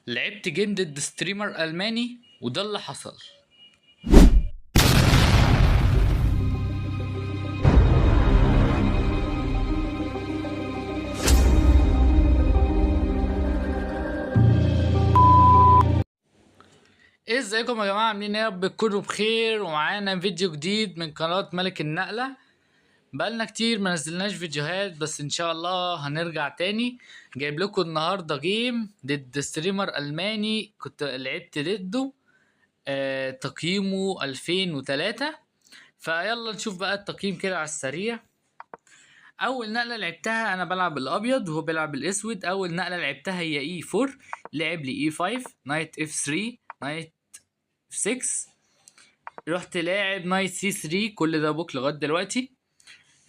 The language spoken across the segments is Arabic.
لعبت جيم ضد ستريمر ألماني وده اللي حصل. ازيكم يا جماعة، عاملين ايه؟ يا رب تكونوا بخير. ومعانا فيديو جديد من قناة ملك النقلة. بقالنا كتير ما نزلناش فيديوهات، بس ان شاء الله هنرجع تاني. جايب لكم النهاردة جيم ضد ستريمر ألماني كنت لعبت ضده. تقييمه 2003. فيلا نشوف بقى التقييم كده على السريع. اول نقله لعبتها انا بلعب الابيض وهو بيلعب الاسود. اول نقله لعبتها هي اي 4، لعب لي اي 5، نايت اف 3، نايت 6، رحت لاعب نايت سي 3. كل ده بوك لغايه دلوقتي.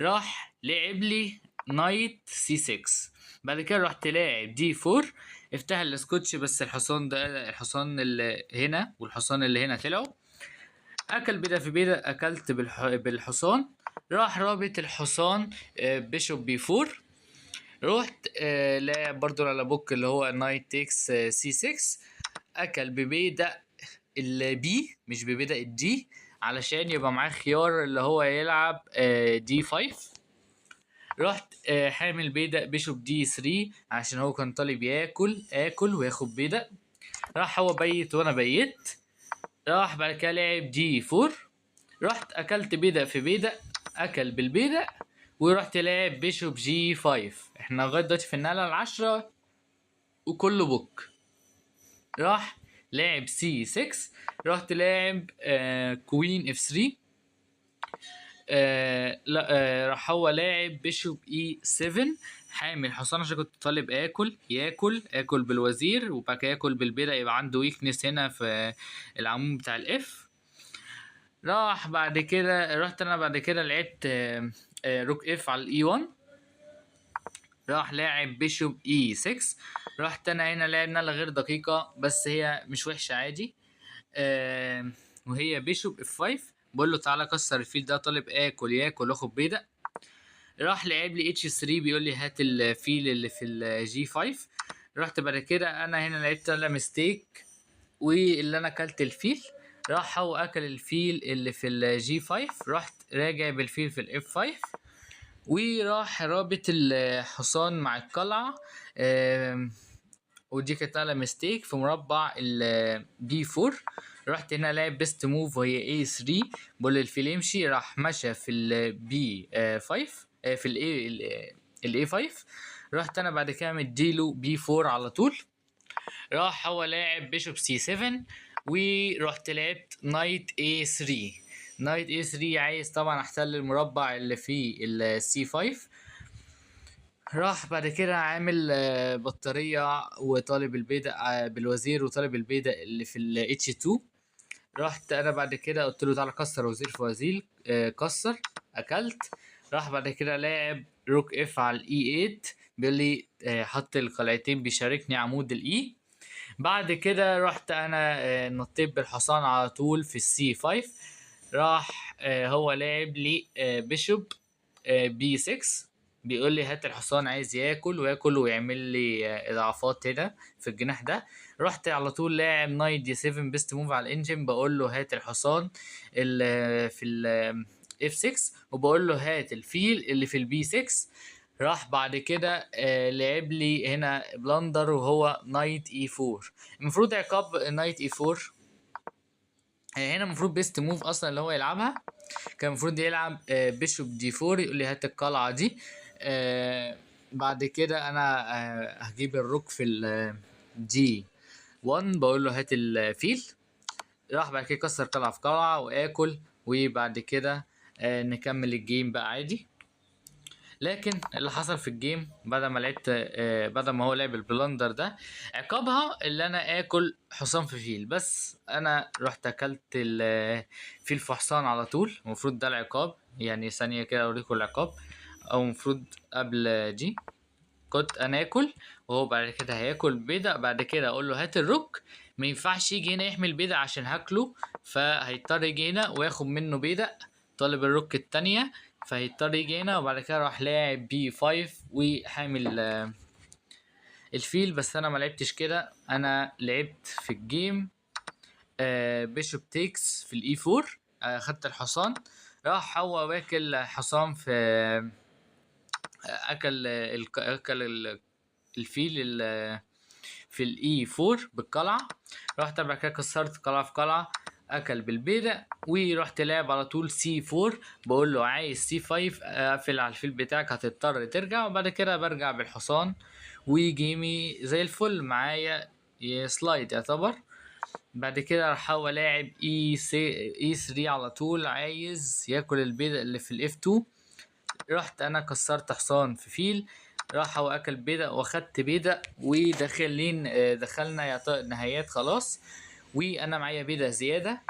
راح لعب لي نايت سي 6. بعد كده رحت لاعب دي 4، افتح السكوتش، بس الحصان ده الحصان اللي هنا والحصان اللي هنا طلعوا. اكل بيضه في بيضه، اكلت بالحصان. راح رابط الحصان بيشوب بي 4. رحت لاعب برضو على بوك اللي هو نايت تيكس سي 6. اكل ببيدق البي مش ببيدق الدي، علشان يبقى معاه خيار اللي هو يلعب دي 5. رحت حامل بيدق بيشوب دي 3 عشان هو كان طالب اكل وياخد بيدق. راح هو بيت وانا بيت. راح بعد كده لعب دي 4. رحت اكلت بيدق في بيدق، اكل بالبيدق. ورحت لاعب بيشوب جي 5. احنا لغايه دلوقتي في النقله العشرة وكله بوك. راح لاعب سي 6. رحت لاعب كوين اف 3. لا راح هو لاعب بيشوب اي 7، حامل حصان عشان كنت طالب اكل بالوزير، وبعد كده ياكل بالبيضة، يبقى عنده ويكنس هنا في العمود بتاع الاف. راح بعد كده رحت انا بعد كده لعبت روك اف على الاي 1. راح لاعب بيشوب اي 6. رحت انا هنا لاعب نقله غير دقيقه، بس هي مش وحشه عادي. وهي بيشوب اف 5. بقول له تعالى كسر الفيل ده، طالب ياكل واخد بيضه. راح لعب لي اتش 3، بيقول لي هات الفيل اللي في الجي 5. رحت بعد كده انا هنا لعبت انا ميستيك، واللي انا اكلت الفيل. راح هو اكل الفيل اللي في الجي 5. رحت راجع بالفيل في الاف 5. وراح رابط الحصان مع القلعة. ودي كانت على ميستيك في مربع البي 4. رحت هنا لعب بيست موف وهي اي 3. بقول الفيل يمشي، راح مشى في البي 5 في الاي 5. رحت انا بعد كده مديله بي 4 على طول. راح هو لاعب بيشوب سي 7. ورحت لعبت نايت اي 3. نايت اي 3 عايز طبعا احتل المربع اللي فيه السي 5. راح بعد كده عامل بطارية وطالب البيضة بالوزير، وطالب البيضة اللي في ال H2. رحت انا بعد كده قلت له تعالى كسر وزير في وزير. كسر، اكلت. راح بعد كده لاعب روك اف على الاي 8. بيقول لي حط القلعتين بيشاركني عمود الاي. بعد كده رحت انا نطيت بالحصان على طول في السي 5. راح هو لاعب لي بيشوب بي 6. بيقول لي هات الحصان، عايز ياكل ويعمل لي اضعافات هنا في الجناح ده. رحت على طول لاعب نايت دي 7 بيست موف على الانجن، بقول له هات الحصان اللي في الاف 6، وبقول له هات الفيل اللي في البي 6. راح بعد كده لعب لي هنا بلندر وهو نايت اي 4. المفروض عقاب نايت اي 4 هنا المفروض بيست موف اصلا اللي هو يلعبها. كان المفروض يلعب بيشوب دي 4، يقول لي هات القلعه دي. بعد كده انا هجيب الروك في الجي 1، بقول له هات الفيل. راح بعد كده كسر قلعه في قلعه واكل. وبعد كده نكمل الجيم بقى عادي. لكن اللي حصل في الجيم بعد ما لعبت بعد ما هو لعب البلندر ده، عقابها اللي انا اكل حصان في فيل. بس انا رحت اكلت الفيل في حصان على طول. المفروض ده العقاب، يعني ثانية كده اوريكم العقاب. او المفروض قبل دي كنت انا اكل، وهو بعد كده هياكل بيضة. بعد كده اقول له هات الروك، ما ينفعش يجي هنا يحمل بيضة عشان هاكله، فهيضطر يجي هنا وياخد منه بيضة طالب الروك التانية. فهيضطر يجي هنا، وبعد كده راح لاعب بي 5 وحامل الفيل، بس انا ما لعبتش كده، انا لعبت في الجيم بيشوب تيكس في الاي 4. خدت الحصان، راح هو واكل حصان في اكل الفيل في الاي 4 بالقلعه. رحت بعد كده كسرت قلعه في قلعه، اكل بالبيدق، ورحت لعب على طول سي 4. بقول له عايز سي 5، اقفل على الفيل بتاعك هتضطر ترجع، وبعد كده برجع بالحصان وجيمي زي الفل معايا سلايد يعتبر. بعد كده راح هو لاعب اي 3 على طول، عايز ياكل البيضة اللي في الاف 2. رحت انا كسرت حصان في فيل، راح هو اكل بيضة واخدت بيضة، وداخلين دخلنا نهايات خلاص، وانا معايا بيضة زيادة.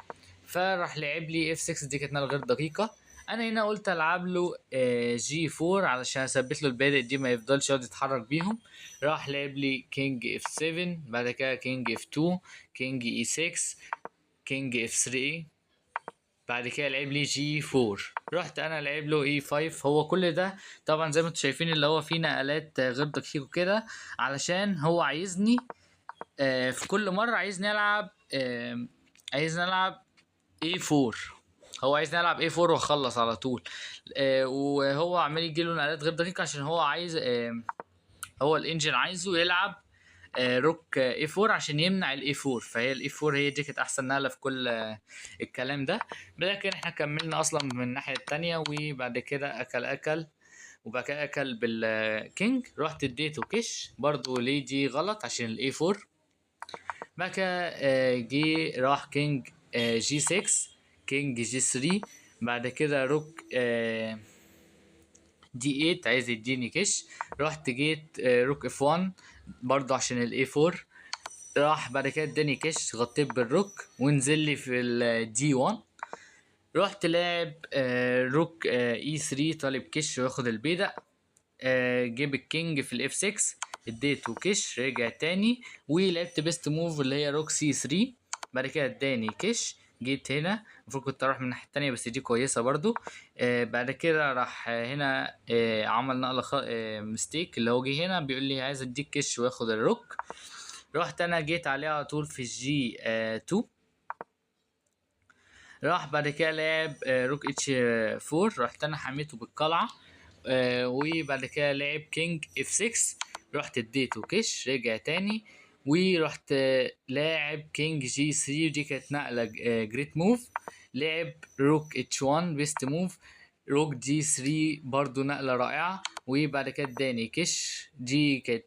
فراح لعب لي اف 6، دي كانت نقلة غير دقيقة. انا هنا قلت العب له جي 4 علشان اثبت له البادئ دي ما يفضلش يقعد يتحرك بيهم. راح لعب لي كينج اف 7، بعد كده كينج اف 2، كينج اي 6، كينج اف 3، بعد كده لعب لي جي 4. رحت انا لعب له اي 5. هو كل ده طبعا زي ما انتم شايفين اللي هو فيه نقلات غير دقيقة كده، علشان هو عايزني في كل مرة عايزني العب اي 4. هو عايزني العب اي 4 واخلص على طول. وهو عمال يجيله نقلات غير دقيقة عشان هو عايز هو الانجن عايزه يلعب روك اي 4 عشان يمنع الاي 4. فهي الاي 4 هي دي كانت احسن نقله في كل الكلام ده. لكن احنا كملنا اصلا من الناحيه التانية، وبعد كده اكل وبعد كده اكل بالكينج. رحت اديته كش برضو، ليه دي غلط عشان الاي 4. بعد كده جي راح كينج جي 6، كينج جي 3، بعد كده روك دي 8 عايز يديني كش. رحت جيت روك اف 1 برضو عشان الاي 4. راح بعد كده اداني كش، غطيت بالروك ونزل لي في الدي 1. رحت لاعب روك اي 3 طالب كش وياخد البيدق. جيب الكينج في الاف 6، اديته كش رجع تاني، ولعبت بيست موف اللي هي روك سي 3. بعد كده اداني كش، جيت هنا المفروض كنت اروح من الناحيه التانية بس دي كويسه برضو. بعد كده راح هنا عمل نقله مستيك، اللي هو جه هنا بيقول لي عايز اديك كش وياخد الروك. رحت انا جيت عليه على طول في الجي 2. راح بعد كده لعب روك اتش 4، رحت انا حميته بالقلعه. وبعد كده لعب كينج اف 6، رحت اديته كش رجع تاني. ورحت لاعب كينج جي 3، ودي كانت نقله جريت موف. لعب روك اتش 1 بيست موف، روك جي 3 برضو نقله رائعه. وبعد كده اداني كش، دي كانت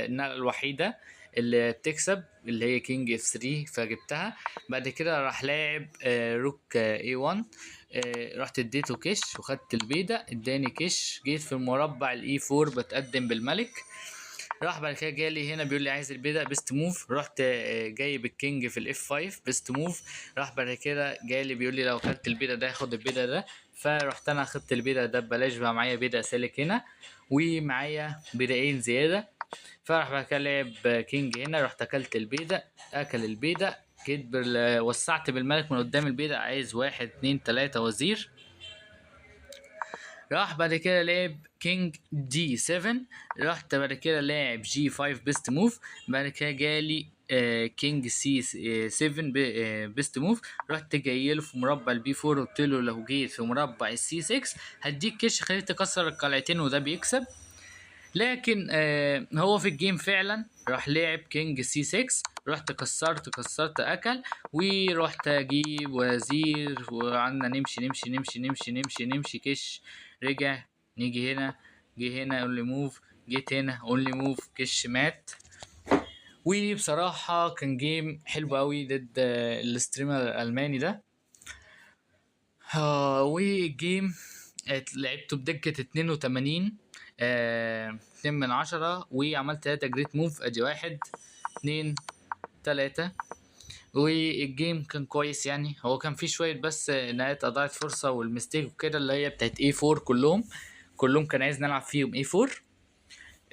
النقله الوحيده اللي بتكسب اللي هي كينج اف 3 فجبتها. بعد كده راح لاعب روك اي 1، رحت اديته كش وخدت البيضة، اداني كش. جيت في المربع الاي 4 بتقدم بالملك. راح بعد كده جالي هنا بيقول لي عايز البيضة بيست موف، رحت جايب الكينج في الاف 5 بيست موف. راح بعد كده جالي بيقول لي لو خدت البيضة ده هاخد البيضة ده، فرحت انا خدت البيضة ده ببلاش، بقى معايا بيضة سالك هنا ومعايا بيضايين زيادة. فراح بعد كده لعب كينج هنا، رحت اكلت البيضة، اكل البيضة، جيت وسعت بالملك من قدام البيضة، عايز 1 2 3 وزير. راح بعد كده لعب كينج دي 7، رحت بعد كده لاعب جي 5 بيست موف. بعد كده جالي كينج سي 7 بيست موف. رحت جاي له في مربع البي 4، قلت له لو جيت في مربع السي 6 هديك كش خليك تكسر القلعتين وده بيكسب. لكن هو في الجيم فعلا راح لعب كينج سي 6، رحت كسرت اكل، ورحت اجيب وزير وقعدنا نمشي نمشي نمشي نمشي نمشي نمشي كش رجع. نيجي هنا، جه هنا اونلي موف، جيت هنا اونلي موف كش مات. وبصراحة كان جيم حلو قوي ضد الستريمر الالماني ده. والجيم لعبته بدقة 82 2 من 10، وعملت 3 جريت موف، ادي 1 2 3. والجيم كان كويس يعني، هو كان فيه شوية بس نهاية اضاعت فرصة والمستيك وكده اللي هي بتاعت اي 4 كلهم كان عايز نلعب فيهم اي 4.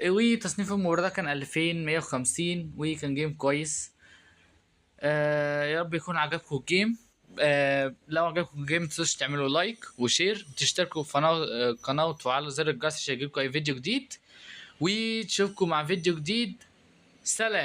وتصنيف المباراة ده كان 2150، وكان جيم كويس. يا رب يكون عجبكم الجيم. لو عجبكم الجيم متنسوش تعملوا لايك وشير وتشتركوا في قناة وتفعلوا زر الجرس عشان يجيلكوا اي فيديو جديد. وتشوفكم مع فيديو جديد. سلام.